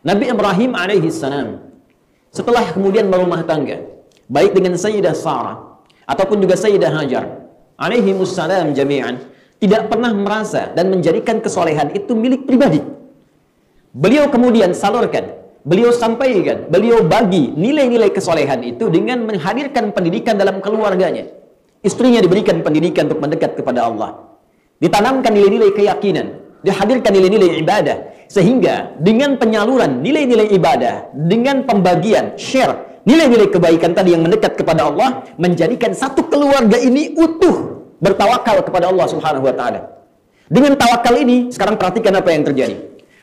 Nabi Ibrahim alaihi salam setelah kemudian berumah tangga, baik dengan Sayyidah Sarah ataupun juga Sayyidah Hajar alaihi salam jami'an, tidak pernah merasa dan menjadikan kesolehan itu milik pribadi. Beliau kemudian salurkan, beliau sampaikan, beliau bagi nilai-nilai kesolehan itu dengan menghadirkan pendidikan dalam keluarganya. Istrinya diberikan pendidikan untuk mendekat kepada Allah, ditanamkan nilai-nilai keyakinan, dihadirkan nilai-nilai ibadah, sehingga dengan penyaluran nilai-nilai ibadah, dengan pembagian, share nilai-nilai kebaikan tadi yang mendekat kepada Allah, menjadikan satu keluarga ini utuh bertawakal kepada Allah Subhanahu wa taala. Dengan tawakal ini, sekarang perhatikan apa yang terjadi.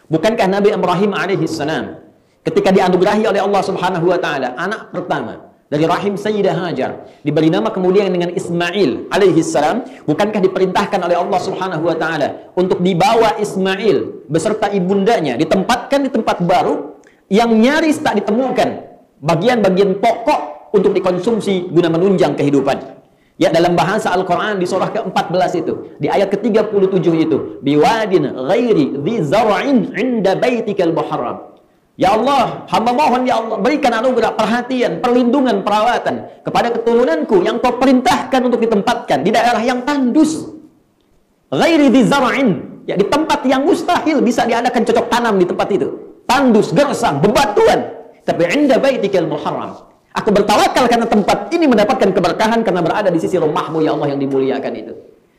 Bukankah Nabi Ibrahim alaihi salam ketika dianugerahi oleh Allah Subhanahu wa taala anak pertama dari rahim Sayyidah Hajar, diberi nama kemudian dengan Ismail alaihi salam, bukankah diperintahkan oleh Allah Subhanahu wa taala untuk dibawa Ismail beserta ibundanya ditempatkan di tempat baru yang nyaris tak ditemukan bagian-bagian pokok untuk dikonsumsi guna menunjang kehidupan. Ya, dalam bahasa Al-Quran di surah ke-14 itu, di ayat ke-37 itu, biwadin ghairi dhi zara'in inda baitikal muharram. Ya Allah, hamba mohon ya Allah, berikan anugerah perhatian, perlindungan, perawatan kepada keturunanku yang kau perintahkan untuk ditempatkan di daerah yang tandus. Ghairi dhi zara'in, ya, di tempat yang mustahil bisa diadakan cocok tanam di tempat itu. Tandus, gersang, bebatuan. Tapi inda baitikal muharram, aku bertawakal karena tempat ini mendapatkan keberkahan karena berada di sisi rumahmu ya Allah yang dimuliakan itu.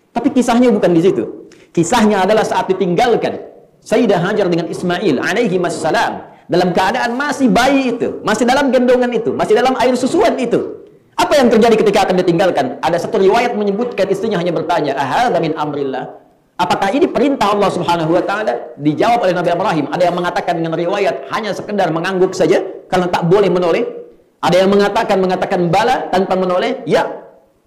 Tapi kisahnya bukan di situ. Kisahnya adalah saat ditinggalkan Sayyidah Hajar dengan Ismail alaihi wassalam dalam keadaan masih bayi itu, masih dalam gendongan itu, masih dalam air susuan itu. Apa yang terjadi ketika akan ditinggalkan? Ada satu riwayat menyebutkan istrinya hanya bertanya, "Ahadza min amrillah?" Apakah ini perintah Allah Subhanahu wa taala? Dijawab oleh Nabi Ibrahim. Ada yang mengatakan dengan riwayat hanya sekedar mengangguk saja karena tak boleh menoleh. Ada yang mengatakan bala tanpa menoleh. Ya.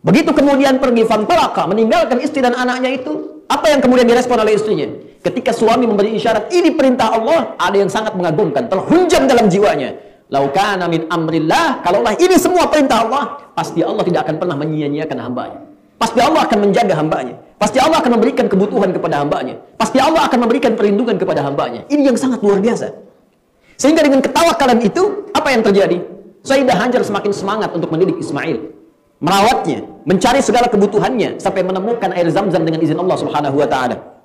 Begitu kemudian pergi fantalaka, meninggalkan istri dan anaknya itu. Apa yang kemudian direspon oleh istrinya? Ketika suami memberi isyarat ini perintah Allah, ada yang sangat mengagumkan, terhunjam dalam jiwanya. Lau kana min amrillah, kalaulah ini semua perintah Allah, pasti Allah tidak akan pernah menyia-nyiakan hambanya. Pasti Allah akan menjaga hambanya. Pasti Allah akan memberikan kebutuhan kepada hambanya. Pasti Allah akan memberikan perlindungan kepada hambanya. Ini yang sangat luar biasa. Sehingga dengan ketawakalan itu, apa yang terjadi? Sayyidah Hajar semakin semangat untuk mendidik Ismail, merawatnya, mencari segala kebutuhannya sampai menemukan air Zam-Zam dengan izin Allah Subhanahu wa taala.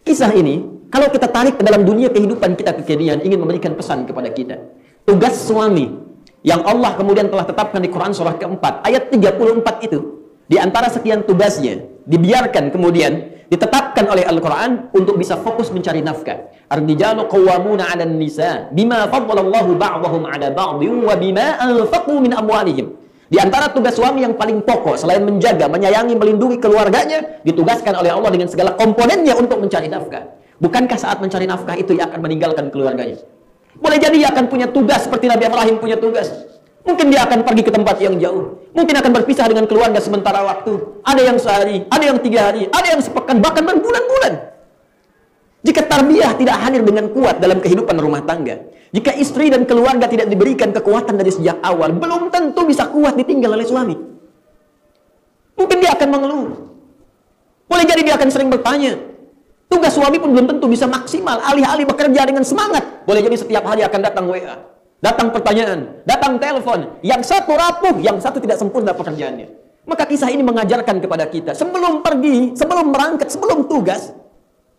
Kisah ini kalau kita tarik ke dalam dunia kehidupan kita kekinian, ingin memberikan pesan kepada kita. Tugas suami yang Allah kemudian telah tetapkan di Quran surah ke-4 ayat 34 itu, di antara sekian tugasnya dibiarkan kemudian ditetapkan oleh Al-Quran untuk bisa fokus mencari nafkah. Ar-rijalu qawwamuna 'alan nisa bima faddalallahu ba'dahum 'ala ba'dhin wa bima anfaqu min amwalihim. Di antara tugas suami yang paling pokok selain menjaga, menyayangi, melindungi keluarganya, ditugaskan oleh Allah dengan segala komponennya untuk mencari nafkah. Bukankah saat mencari nafkah itu ia akan meninggalkan keluarganya? Boleh jadi ia akan punya tugas seperti Nabi Ibrahim punya tugas. Mungkin dia akan pergi ke tempat yang jauh. Mungkin akan berpisah dengan keluarga sementara waktu. Ada yang sehari, ada yang 3 hari, ada yang sepekan, bahkan berbulan-bulan. Jika tarbiyah tidak hadir dengan kuat dalam kehidupan rumah tangga, jika istri dan keluarga tidak diberikan kekuatan dari sejak awal, belum tentu bisa kuat ditinggal oleh suami. Mungkin dia akan mengeluh. Boleh jadi dia akan sering bertanya. Tugas suami pun belum tentu bisa maksimal. Alih-alih bekerja dengan semangat, boleh jadi setiap hari akan datang WA, datang pertanyaan, datang telepon. Yang satu rapuh, yang satu tidak sempurna pekerjaannya. Maka kisah ini mengajarkan kepada kita, sebelum pergi, sebelum berangkat, sebelum tugas,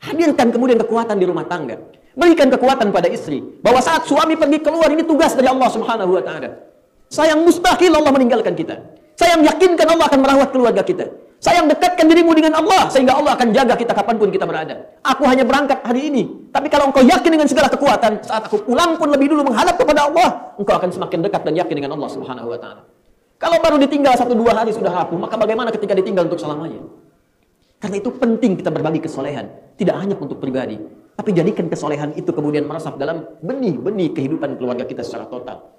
hadirkan kemudian kekuatan di rumah tangga. Berikan kekuatan pada istri, bahwa saat suami pergi keluar, ini tugas dari Allah Subhanahu wa taala. Sayang mustahil Allah meninggalkan kita. Sayang yakinkan Allah akan merawat keluarga kita. Sayang dekatkan dirimu dengan Allah, sehingga Allah akan jaga kita kapanpun kita berada. Aku hanya berangkat hari ini, tapi kalau engkau yakin dengan segala kekuatan, saat aku pulang pun lebih dulu menghadap kepada Allah, engkau akan semakin dekat dan yakin dengan Allah Subhanahu wa taala. Kalau baru ditinggal 1-2 hari sudah rapuh, maka bagaimana ketika ditinggal untuk selamanya? Karena itu penting kita berbagi kesolehan, tidak hanya untuk pribadi, tapi jadikan kesolehan itu kemudian meresap dalam benih-benih kehidupan keluarga kita secara total.